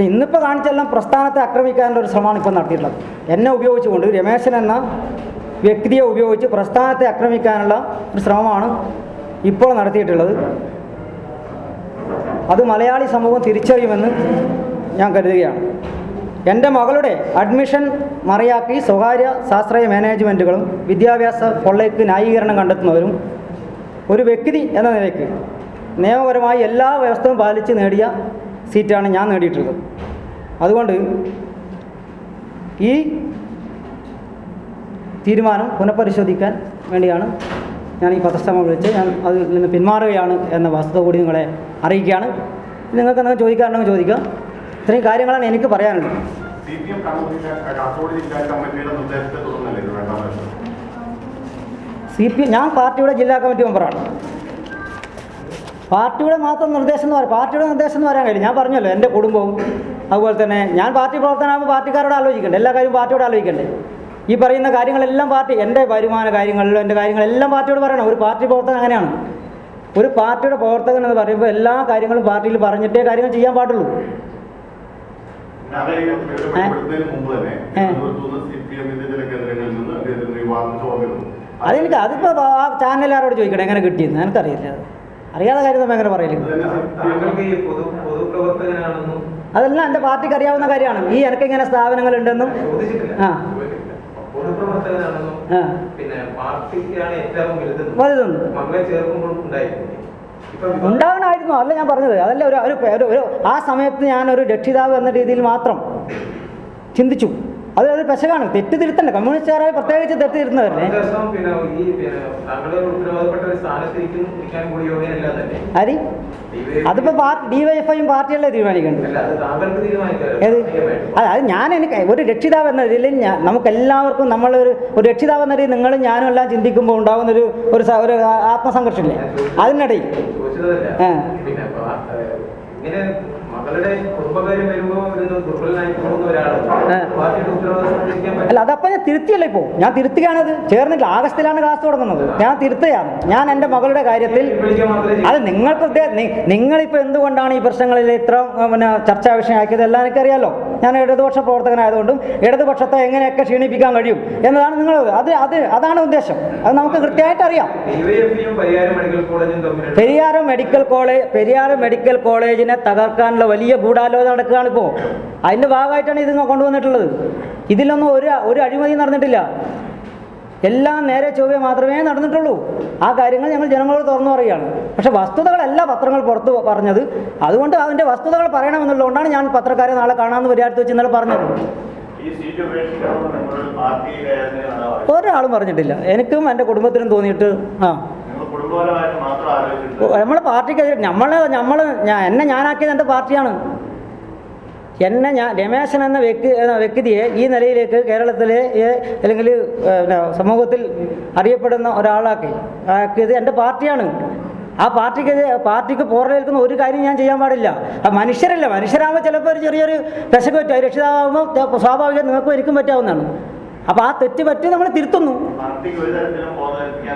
ഇന്നിപ്പോൾ കാണിച്ചെല്ലാം പ്രസ്ഥാനത്തെ ആക്രമിക്കാനുള്ള ഒരു ശ്രമമാണ് ഇപ്പോൾ നടത്തിയിട്ടുള്ളത്. എന്നെ ഉപയോഗിച്ചുകൊണ്ട് രമേശൻ എന്ന വ്യക്തിയെ ഉപയോഗിച്ച് പ്രസ്ഥാനത്തെ ആക്രമിക്കാനുള്ള ഒരു ശ്രമമാണ് ഇപ്പോൾ നടത്തിയിട്ടുള്ളത്. അത് മലയാളി സമൂഹം തിരിച്ചറിയുമെന്ന് ഞാൻ കരുതുകയാണ്. എൻ്റെ മകളുടെ അഡ്മിഷൻ മറയാക്കി സ്വകാര്യ ശാസ്ത്രീയ മാനേജ്മെൻറ്റുകളും വിദ്യാഭ്യാസ കൊള്ളയ്ക്ക് ന്യായീകരണം കണ്ടെത്തുന്നവരും ഒരു വ്യക്തി എന്ന നിലയ്ക്ക് നിയമപരമായി എല്ലാ വ്യവസ്ഥയും പാലിച്ച് നേടിയ സീറ്റാണ് ഞാൻ നേടിയിട്ടുള്ളത്. അതുകൊണ്ട് ഈ തീരുമാനം പുനഃപരിശോധിക്കാൻ വേണ്ടിയാണ് ഞാൻ ഈ പത്രസമ്മേളനം വിളിച്ച് ഞാൻ അതിൽ നിന്ന് പിന്മാറുകയാണ് എന്ന വസ്തുത കൂടി നിങ്ങളെ അറിയിക്കുകയാണ്. നിങ്ങൾക്ക് എന്തെങ്കിലും ചോദിക്കാറുണ്ടെങ്കിൽ ചോദിക്കാം. ഇത്രയും കാര്യങ്ങളാണ് എനിക്ക് പറയാനുള്ളത്. ഞാൻ പാർട്ടിയുടെ ജില്ലാ കമ്മിറ്റി മെമ്പറാണ്. പാർട്ടിയുടെ മാത്രം നിർദ്ദേശം എന്ന് പറയാം, പാർട്ടിയുടെ നിർദ്ദേശം എന്ന് പറയാൻ കഴിയും. ഞാൻ പറഞ്ഞല്ലോ, എൻ്റെ കുടുംബവും അതുപോലെ തന്നെ ഞാൻ പാർട്ടി പ്രവർത്തനമാകുമ്പോൾ പാർട്ടിക്കാരോട് ആലോചിക്കണ്ടേ, എല്ലാ കാര്യവും പാർട്ടിയോട് ആലോചിക്കണ്ടേ. ഈ പറയുന്ന കാര്യങ്ങളെല്ലാം പാർട്ടി, എൻ്റെ വരുമാന കാര്യങ്ങളിലും എൻ്റെ കാര്യങ്ങളെല്ലാം പാർട്ടിയോട് പറയണം. ഒരു പാർട്ടി പ്രവർത്തകൻ അങ്ങനെയാണ്. ഒരു പാർട്ടിയുടെ പ്രവർത്തകൻ എന്ന് പറയുമ്പോൾ എല്ലാ കാര്യങ്ങളും പാർട്ടിയിൽ പറഞ്ഞിട്ടേ കാര്യങ്ങൾ ചെയ്യാൻ പാടുള്ളൂ. അതെനിക്ക് അതിപ്പോൾ ആ ചാനലുകാരോട് ചോദിക്കട്ടെ എങ്ങനെ കിട്ടിയെന്ന് എനിക്കറിയില്ല. അറിയാത്ത കാര്യം നമ്മൾ എങ്ങനെ പറയില്ല. അതെല്ലാം എൻ്റെ പാർട്ടിക്ക് അറിയാവുന്ന കാര്യമാണ്. ഈ എനിക്കിങ്ങനെ സ്ഥാപനങ്ങളുണ്ടെന്നും ഉണ്ടാകണമായിരുന്നു. അല്ല ഞാൻ പറഞ്ഞത്, അതല്ല ഒരു ആ സമയത്ത് ഞാനൊരു രക്ഷിതാവ് എന്ന രീതിയിൽ മാത്രം ചിന്തിച്ചു. അതൊരു പെശകാണ്. തെറ്റ് തിരുത്തണ്ട. കമ്മ്യൂണിസ്റ്റുകാരായി പ്രത്യേകിച്ച് തെറ്റ് തിരുത്തുന്നവരല്ലേ. ആര്? അതിപ്പോൾ ഡിവൈഎഫ്ഐയും പാർട്ടിയല്ലേ തീരുമാനിക്കേണ്ടത്. അത് ഞാൻ എനിക്ക് ഒരു രക്ഷിതാവ് എന്ന രീതിയിൽ നമുക്കെല്ലാവർക്കും നമ്മളൊരു രക്ഷിതാവ് എന്ന രീതിയിൽ നിങ്ങളും ഞാനും എല്ലാം ചിന്തിക്കുമ്പോൾ ഉണ്ടാകുന്നൊരു ഒരു ആത്മസംഘർഷമില്ലേ അതിനിടയിൽ. അല്ല, അതപ്പോൾ ഞാൻ തിരുത്തിയല്ല. ഇപ്പോൾ ഞാൻ തിരുത്തുകയാണത്. ചേർന്നിട്ടില്ല. ആഗസ്റ്റിലാണ് ക്ലാസ് തുടങ്ങുന്നത്. ഞാൻ തിരുത്തുകയാണ്. ഞാൻ എൻ്റെ മകളുടെ കാര്യത്തിൽ അത് നിങ്ങളിപ്പോൾ എന്തുകൊണ്ടാണ് ഈ പ്രശ്നങ്ങളിൽ ഇത്ര ചർച്ചാ വിഷയമാക്കിയത് എല്ലാം എനിക്കറിയാമല്ലോ. ഞാൻ ഇടതുപക്ഷ പ്രവർത്തകനായതുകൊണ്ടും ഇടതുപക്ഷത്തെ എങ്ങനെയൊക്കെ ക്ഷീണിപ്പിക്കാൻ കഴിയും എന്നതാണ് നിങ്ങൾ അതാണ് ഉദ്ദേശം. അത് നമുക്ക് കൃത്യമായിട്ട് അറിയാം. പെരിയാർ മെഡിക്കൽ കോളേജിനെ തകർക്കാനുള്ള വലിയ ഗൂഢാലോചന നടക്കുകയാണ് ഇപ്പോൾ. അതിൻ്റെ ഭാഗമായിട്ടാണ് ഇത് കൊണ്ടുവന്നിട്ടുള്ളത്. ഇതിലൊന്നും ഒരു അഴിമതി നടന്നിട്ടില്ല. എല്ലാം നേരെ ചൊവ്വേ മാത്രമേ നടന്നിട്ടുള്ളൂ. ആ കാര്യങ്ങൾ ഞങ്ങൾ ജനങ്ങളോട് തുറന്നു പറയുകയാണ്. പക്ഷേ വസ്തുതകളല്ല പത്രങ്ങൾ പുറത്ത് പറഞ്ഞത്. അതുകൊണ്ട് അതിൻ്റെ വസ്തുതകൾ പറയണമെന്നുള്ളതുകൊണ്ടാണ് ഞാൻ പത്രക്കാരെ നാളെ കാണാമെന്ന് പരിഹാരത്ത് വെച്ച് ഇന്നലെ പറഞ്ഞത്. ഒരാളും പറഞ്ഞിട്ടില്ല. എനിക്കും എൻ്റെ കുടുംബത്തിനും തോന്നിയിട്ട് നമ്മളെ പാർട്ടിക്ക് എന്നെ ഞാനാക്കിയത് എൻ്റെ പാർട്ടിയാണ്. രമേശൻ എന്ന വ്യക്തിയെ ഈ നിലയിലേക്ക് കേരളത്തിലെ അല്ലെങ്കിൽ സമൂഹത്തിൽ അറിയപ്പെടുന്ന ഒരാളാക്കിയത് എൻ്റെ പാർട്ടിയാണ്. ആ പാർട്ടിക്ക് പോറലേൽക്കുന്ന ഒരു കാര്യം ഞാൻ ചെയ്യാൻ പാടില്ല. മനുഷ്യരാകുമ്പോൾ ചിലപ്പോൾ ഒരു ചെറിയൊരു പെശക് പറ്റും. രക്ഷിതാവുമ്പോൾ സ്വാഭാവികം നിങ്ങൾക്കും എനിക്കും പറ്റാവുന്നതാണ്. അപ്പോൾ ആ തെറ്റ് പറ്റി നമ്മൾ തിരുത്തുന്നു.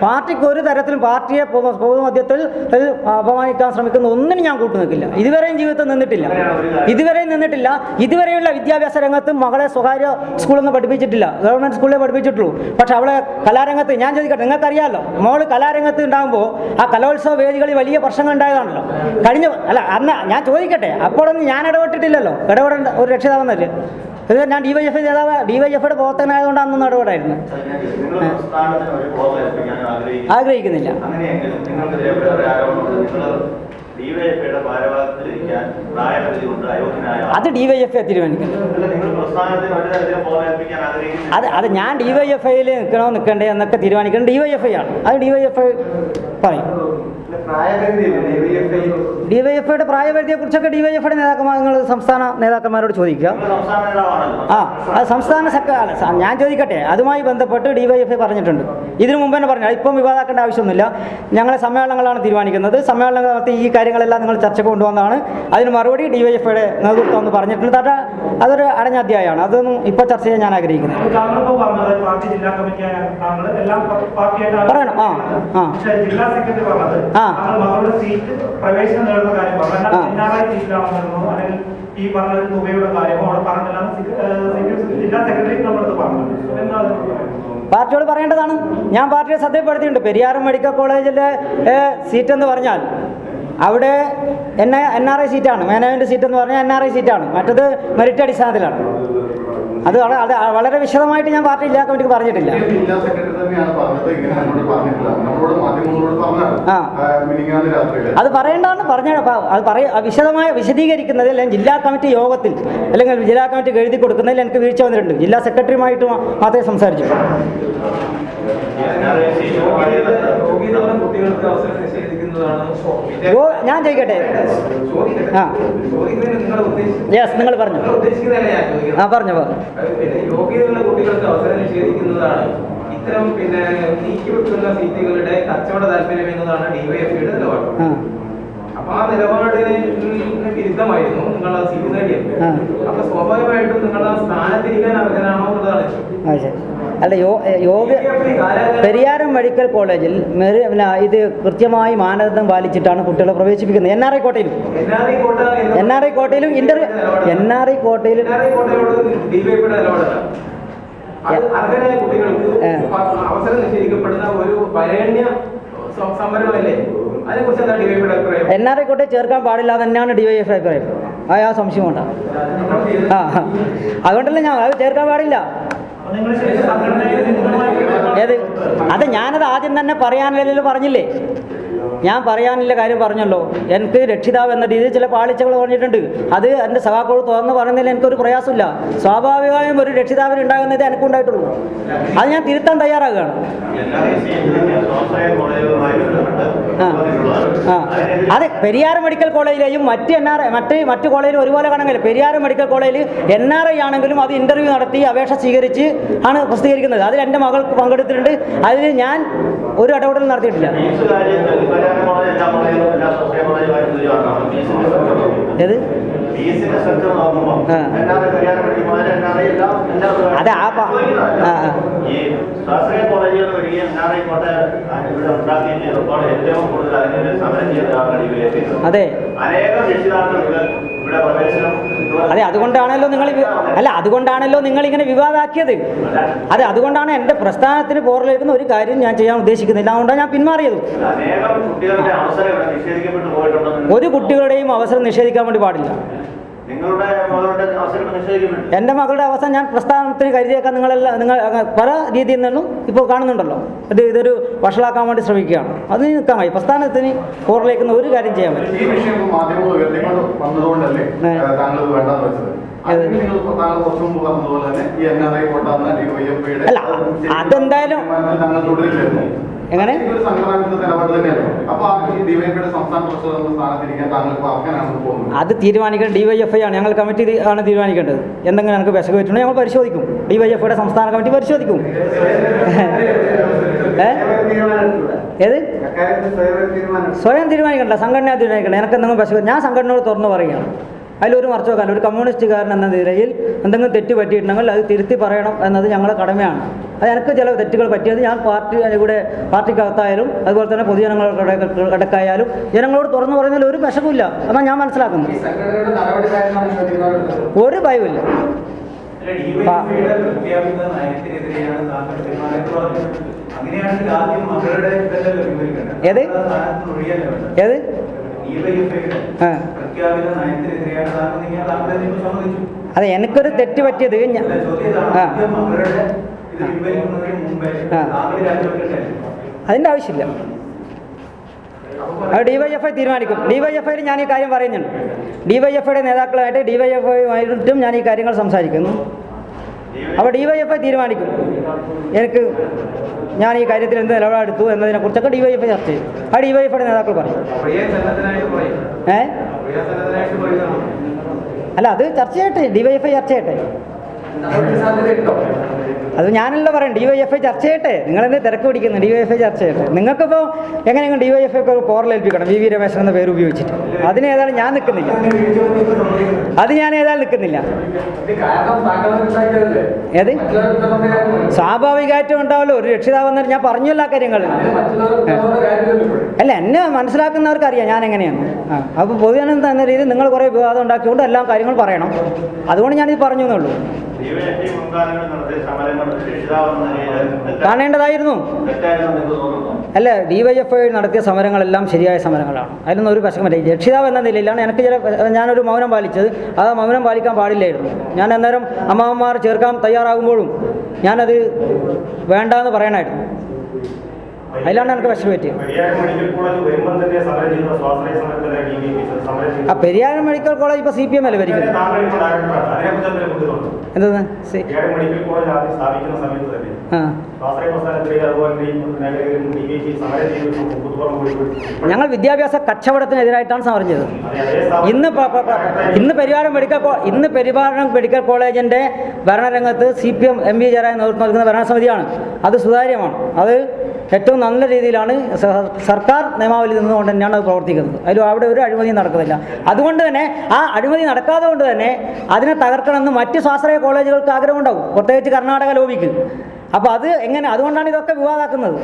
പാർട്ടിക്ക് ഒരു തരത്തിലും പാർട്ടിയെ പൊതുമധ്യത്തിൽ അപമാനിക്കാൻ ശ്രമിക്കുന്ന ഒന്നിനും ഞാൻ കൂട്ടുനിൽക്കില്ല. ഇതുവരെയും ജീവിതത്തിൽ നിന്നിട്ടില്ല. ഇതുവരെയുള്ള വിദ്യാഭ്യാസ രംഗത്ത് മകളെ സ്വകാര്യ സ്കൂളിൽ നിന്ന് പഠിപ്പിച്ചിട്ടില്ല. ഗവൺമെൻറ് സ്കൂളിലേ പഠിപ്പിച്ചിട്ടുള്ളൂ. പക്ഷെ അവളെ കലാരംഗത്ത് ഞാൻ ചോദിക്കട്ടെ, നിങ്ങൾക്കറിയാമല്ലോ, മോള് കലാരംഗത്ത് ഉണ്ടാകുമ്പോൾ ആ കലോത്സവ വേദികളിൽ വലിയ പ്രശ്നങ്ങൾ ഉണ്ടായതാണല്ലോ. അന്ന് ഞാൻ ചോദിക്കട്ടെ, അപ്പോഴൊന്നും ഞാൻ ഇടപെട്ടിട്ടില്ലല്ലോ. ഇടപെടേണ്ട ഒരു രക്ഷിതാവെന്നല്ലേ. ഞാൻ ഡിവൈഎഫ്ഐയുടെ പ്രവർത്തകനായതുകൊണ്ട് അന്നൊന്നും ഇടപെടായിരുന്നു. ആഗ്രഹിക്കുന്നില്ല. അത് ഡിവൈഎഫ്ഐ തീരുമാനിക്കുന്നത്. അത് ഞാൻ ഡിവൈഎഫ്ഐയിൽ നിൽക്കണ്ടേ എന്നൊക്കെ തീരുമാനിക്കുന്നത് ഡിവൈഎഫ്ഐ ആണ്. അത് ഡിവൈഎഫ്ഐ പറയും. ഡിവൈഎഫ്ഐയുടെ പ്രായപരിധിയെ കുറിച്ചൊക്കെ ഡിവൈഎഫ്ഐയുടെ നിങ്ങൾ സംസ്ഥാന നേതാക്കന്മാരോട് ചോദിക്കുക. അത് സംസ്ഥാന ഞാൻ ചോദിക്കട്ടെ, അതുമായി ബന്ധപ്പെട്ട് ഡിവൈഎഫ്ഐ പറഞ്ഞിട്ടുണ്ട്. ഇതിനു മുമ്പ് തന്നെ പറഞ്ഞു. ഇപ്പം വിവാദമാക്കേണ്ട ആവശ്യമൊന്നുമില്ല. ഞങ്ങളെ സമ്മേളനങ്ങളാണ് തീരുമാനിക്കുന്നത്. സമ്മേളനങ്ങൾ നടത്തി ഈ കാര്യങ്ങളെല്ലാം നിങ്ങൾ ചർച്ചയ്ക്ക് കൊണ്ടുവന്നതാണ്. അതിന് മറുപടി ഡിവൈഎഫ്ഐയുടെ നേതൃത്വം എന്ന് പറഞ്ഞിട്ടുണ്ട്. അതൊരു അടഞ്ഞ അധ്യായമാണ്. അതൊന്നും ഇപ്പോൾ ചർച്ച ചെയ്യാൻ ഞാൻ ആഗ്രഹിക്കുന്നത്. പറയണം. ഈ പറഞ്ഞ തുകയുടെ കാര്യമോ അവിടെ പറഞ്ഞില്ല, ജില്ലാ സെക്രട്ടറി നമ്മളടുത്ത് പറഞ്ഞു. പാർട്ടിയോട് പറയേണ്ടതാണ്. ഞാൻ പാർട്ടിയെ ശ്രദ്ധപ്പെടുത്തിയിട്ടുണ്ട്. പെരിയാർ മെഡിക്കൽ കോളേജിലെ സീറ്റ് എന്ന് പറഞ്ഞാൽ അവിടെ NRI സീറ്റാണ്. മാനേജ്മെൻറ്റ് സീറ്റ് എന്ന് പറഞ്ഞാൽ NRI സീറ്റാണ്. മറ്റത് മെറിറ്റ് അടിസ്ഥാനത്തിലാണ്. അത് വളരെ വിശദമായിട്ട് ഞാൻ പാർട്ടി ജില്ലാ കമ്മിറ്റിക്ക് പറഞ്ഞിട്ടില്ല. അത് പറയേണ്ടതാണ്. അത് വിശദീകരിക്കുന്നതിൽ ജില്ലാ കമ്മിറ്റി യോഗത്തിൽ അല്ലെങ്കിൽ ജില്ലാ കമ്മിറ്റിക്ക് എഴുതി കൊടുക്കുന്നതിൽ എനിക്ക് വീഴ്ച വന്നിട്ടുണ്ട്. ജില്ലാ സെക്രട്ടറിയുമായിട്ട് മാത്രമേ സംസാരിച്ചു. ഞാൻ ചോദിക്കട്ടെ? യെസ്, നിങ്ങൾ പറഞ്ഞു. പറഞ്ഞു. യോഗ്യതയുള്ള കുട്ടികൾക്ക് അവസരം നിഷേധിക്കുന്നതാണ് ഇത്തരം നീക്കിവെക്കുന്ന സീറ്റുകളുടെ കച്ചവട താല്പര്യം എന്നതാണ് ഡിവൈഎഫ്ഐയുടെ നിലപാട്. അപ്പൊ ആ നിലപാടിന് വിരുദ്ധമായിരുന്നു നിങ്ങൾ ആ സീറ്റ് നേടിയത്. അപ്പൊ സ്വാഭാവികമായിട്ടും നിങ്ങൾ ആ സ്ഥാനത്തിരിക്കാൻ അർഹനാണോ എന്നുള്ളതാണ്. അല്ല, പെരിയാരം മെഡിക്കൽ കോളേജിൽ ഇത് കൃത്യമായി മാനദണ്ഡം പാലിച്ചിട്ടാണ് കുട്ടികളെ പ്രവേശിപ്പിക്കുന്നത്. NRI കോട്ടയിലും ഇന്റർവ്യൂ അവസരം നിഷേധിക്കപ്പെടുന്ന ഒരു വരേണ്യ സംവരണമല്ലേ? NRI കോട്ടയിൽ ചേർക്കാൻ പാടില്ല തന്നെയാണ് DYFI അഭിപ്രായം. ആ സംശയം കൊണ്ടാ. അതുകൊണ്ടല്ലേ ഞാൻ അത് ചേർക്കാൻ പാടില്ല. അത് ഞാനത് ആദ്യം തന്നെ പറയാനില്ലല്ലോ, പറഞ്ഞില്ലേ? ഞാൻ പറയാനില്ല കാര്യം പറഞ്ഞല്ലോ. എനിക്ക് രക്ഷിതാവ് എന്ന രീതിയിൽ ചില പാളിച്ചകൾ പറഞ്ഞിട്ടുണ്ട്. അത് എൻ്റെ സഹാക്കളോട് തുറന്ന് പറയുന്നതിൽ എനിക്കൊരു പ്രയാസമില്ല. സ്വാഭാവികമായും ഒരു രക്ഷിതാവിന് ഉണ്ടാകുന്നതേ എനിക്കുണ്ടായിട്ടുള്ളൂ. അത് ഞാൻ തിരുത്താൻ തയ്യാറാകുകയാണ്. അതെ, പെരിയാർ മെഡിക്കൽ കോളേജിലെയും മറ്റ് കോളേജിലും ഒരുപോലെ കാണുന്നില്ല. പെരിയാർ മെഡിക്കൽ കോളേജിൽ NRI ആണെങ്കിലും അത് ഇന്റർവ്യൂ നടത്തി അപേക്ഷ സ്വീകരിച്ച് ആണ് പ്രസിദ്ധീകരിക്കുന്നത്. അതിൽ എൻ്റെ മകൾക്ക് പങ്കെടുത്തിട്ടുണ്ട്. അതിൽ ഞാൻ ഒരു ഇടപെടൽ നടത്തിയിട്ടില്ല. ഏത്? അതെ, അതെ അതെ അതുകൊണ്ടാണല്ലോ നിങ്ങൾ ഇങ്ങനെ വിവാദമാക്കിയത്. അതെ, അതുകൊണ്ടാണ് എൻ്റെ പ്രസ്ഥാനത്തിന് പോറിലേക്കുന്ന ഒരു കാര്യം ഞാൻ ചെയ്യാൻ ഉദ്ദേശിക്കുന്നില്ല. അതുകൊണ്ടാണ് ഞാൻ പിന്മാറിയത്. ഒരു കുട്ടികളുടെയും അവസരം നിഷേധിക്കാൻ വേണ്ടി പാടില്ല. എൻ്റെ മകളുടെ അവസരം ഞാൻ പ്രസ്ഥാനത്തിന് കരുതിയേക്കാൻ നിങ്ങൾ പല രീതിയിൽ നിന്നും ഇപ്പോൾ കാണുന്നുണ്ടല്ലോ. ഇതൊരു വഷളാക്കാൻ വേണ്ടി ശ്രമിക്കുകയാണ്. അത് നിൽക്കാൻ കഴിയും. പ്രസ്ഥാനത്തിന് പോറിലേക്കുന്ന ഒരു കാര്യം ചെയ്യാൻ പറ്റും. അല്ല, അതെന്തായാലും എങ്ങനെ അത് തീരുമാനിക്കേണ്ടത് DYFI ആണ്. ഞങ്ങൾ കമ്മിറ്റി ആണ് തീരുമാനിക്കേണ്ടത്. എന്തെങ്കിലും ഞങ്ങൾക്ക് വിശക്ക് പറ്റുണ്ടെങ്കിൽ ഞങ്ങൾ പരിശോധിക്കും. DYFIയുടെ സംസ്ഥാന കമ്മിറ്റി പരിശോധിക്കും. ഏത് സ്വയം തീരുമാനിക്കണ്ട, സംഘടന തീരുമാനിക്കണ്ട. എനിക്ക് എന്തെങ്കിലും വിശക്ക് ഞാൻ സംഘടനയോട് തുറന്നു പറയുകയാണ്. അതിലൊരു മറച്ചു വെക്കാൻ ഒരു കമ്മ്യൂണിസ്റ്റുകാരൻ എന്ന നിലയിൽ എന്തെങ്കിലും തെറ്റ് പറ്റിയിട്ടുണ്ടെങ്കിൽ അത് തിരുത്തി പറയണം എന്നത് ഞങ്ങളുടെ കടമയാണ്. അത് എനിക്ക് ചില തെറ്റുകൾ പറ്റിയത് ഞാൻ പാർട്ടിക്കകത്തായാലും അതുപോലെ തന്നെ പൊതുജനങ്ങളുടെ ഇടക്കായാലും ജനങ്ങളോട് തുറന്നു പറയുന്നതിൽ ഒരു വിഷമില്ല എന്നാണ് ഞാൻ മനസ്സിലാക്കുന്നത്. ഒരു ഭയമില്ല. ഏത് ഏത് അതെ, എനിക്കൊരു തെറ്റ് പറ്റിയത് അതിൻ്റെ ആവശ്യമില്ല. അത് DYFI തീരുമാനിക്കും. DYFIയിൽ ഞാൻ ഈ കാര്യം പറയുന്നുണ്ട്. DYFIയുടെ നേതാക്കളായിട്ട് DYFIയുമായിട്ടും ഞാൻ ഈ കാര്യങ്ങൾ സംസാരിക്കുന്നു. അപ്പോൾ DYFI തീരുമാനിക്കും ഞാൻ ഈ കാര്യത്തിൽ എന്ത് നിലപാടെടുത്തു എന്നതിനെക്കുറിച്ചൊക്കെ DYFI ചർച്ച ചെയ്യും. ആ DYFIയുടെ നേതാക്കൾ പറയും. അല്ല, അത് ചർച്ച ചെയ്യട്ടെ. DYFI ചർച്ച ചെയ്യട്ടെ. അത് ഞാനല്ലോ പറയാം, DYFI ചർച്ച ചെയ്യട്ടെ. നിങ്ങളെന്തേ തിരക്ക് പിടിക്കുന്നു? DYFI ചർച്ച ചെയ്യട്ടെ. നിങ്ങൾക്കിപ്പോൾ എങ്ങനെയെങ്കിലും DYFI ഒക്കെ ഒരു പോറലേൽപ്പിക്കണം, VV രമേശൻ എന്ന പേര് ഉപയോഗിച്ചിട്ട്. അതിന് ഏതായാലും ഞാൻ നിൽക്കുന്നില്ല, അത് ഞാൻ ഏതായാലും നിൽക്കുന്നില്ല. ഏത് സ്വാഭാവികമായിട്ടും ഉണ്ടാവല്ലോ, ഒരു രക്ഷിതാവ് എന്നാൽ ഞാൻ പറഞ്ഞല്ലോ ആ കാര്യങ്ങൾ. അല്ല, എന്നെ മനസ്സിലാക്കുന്നവർക്ക് അറിയാം ഞാൻ എങ്ങനെയാണ്. അപ്പോൾ പൊതുജനം എന്ന രീതിയിൽ നിങ്ങൾ കുറേ വിവാദം ഉണ്ടാക്കിക്കൊണ്ട് എല്ലാ കാര്യങ്ങളും പറയണം. അതുകൊണ്ട് ഞാനിത് പറഞ്ഞു എന്നുള്ളൂ. കാണേണ്ടതായിരുന്നു. അല്ല, DYFI നടത്തിയ സമരങ്ങളെല്ലാം ശരിയായ സമരങ്ങളാണ്, അതിലൊന്നും ഒരു പ്രശ്നമില്ല. രക്ഷിതാവ് എന്ന നിലയിലാണ് എനിക്ക് ഞാനൊരു മൗനം പാലിച്ചത്. ആ മൗനം പാലിക്കാൻ പാടില്ലായിരുന്നു. ഞാൻ അന്നേരം അമ്മാവന്മാർ ചേർക്കാൻ തയ്യാറാകുമ്പോഴും ഞാനത് വേണ്ടാന്ന് പറയണമായിരുന്നു. അതിലാണ് എനിക്ക് വിഷമം പറ്റിയത്. ആ പെരിയാർ മെഡിക്കൽ കോളേജ് ഇപ്പോൾ CPM അല്ലേ ഭരിക്കുന്നത്? എന്താണ് ഞങ്ങൾ വിദ്യാഭ്യാസ കച്ചവടത്തിനെതിരായിട്ടാണ് സമരം ചെയ്തത്. ഇന്ന് പെരിയാരം മെഡിക്കൽ കോളേജിൻ്റെ ഭരണരംഗത്ത് CPM MV ജയരാജൻ നേതൃത്വം നൽകുന്ന ഭരണസമിതിയാണ്. അത് സുതാര്യമാണ്, അത് ഏറ്റവും നല്ല രീതിയിലാണ് സർക്കാർ നിയമാവലി നിന്നുകൊണ്ട് തന്നെയാണ് അത് പ്രവർത്തിക്കുന്നത്. അവിടെ ഒരു അഴിമതിയും നടക്കുന്നില്ല. അതുകൊണ്ട് തന്നെ ആ അഴിമതി നടക്കാതെ കൊണ്ട് തന്നെ അതിനെ തകർക്കണമെന്ന് മറ്റ് സ്വാശ്രയ കോളേജുകൾക്ക് ആഗ്രഹമുണ്ടാവും, പ്രത്യേകിച്ച് കർണാടക ലോബിക്ക്. അപ്പോൾ അത് എങ്ങനെ, അതുകൊണ്ടാണ് ഇതൊക്കെ വിവാദമാക്കുന്നത്.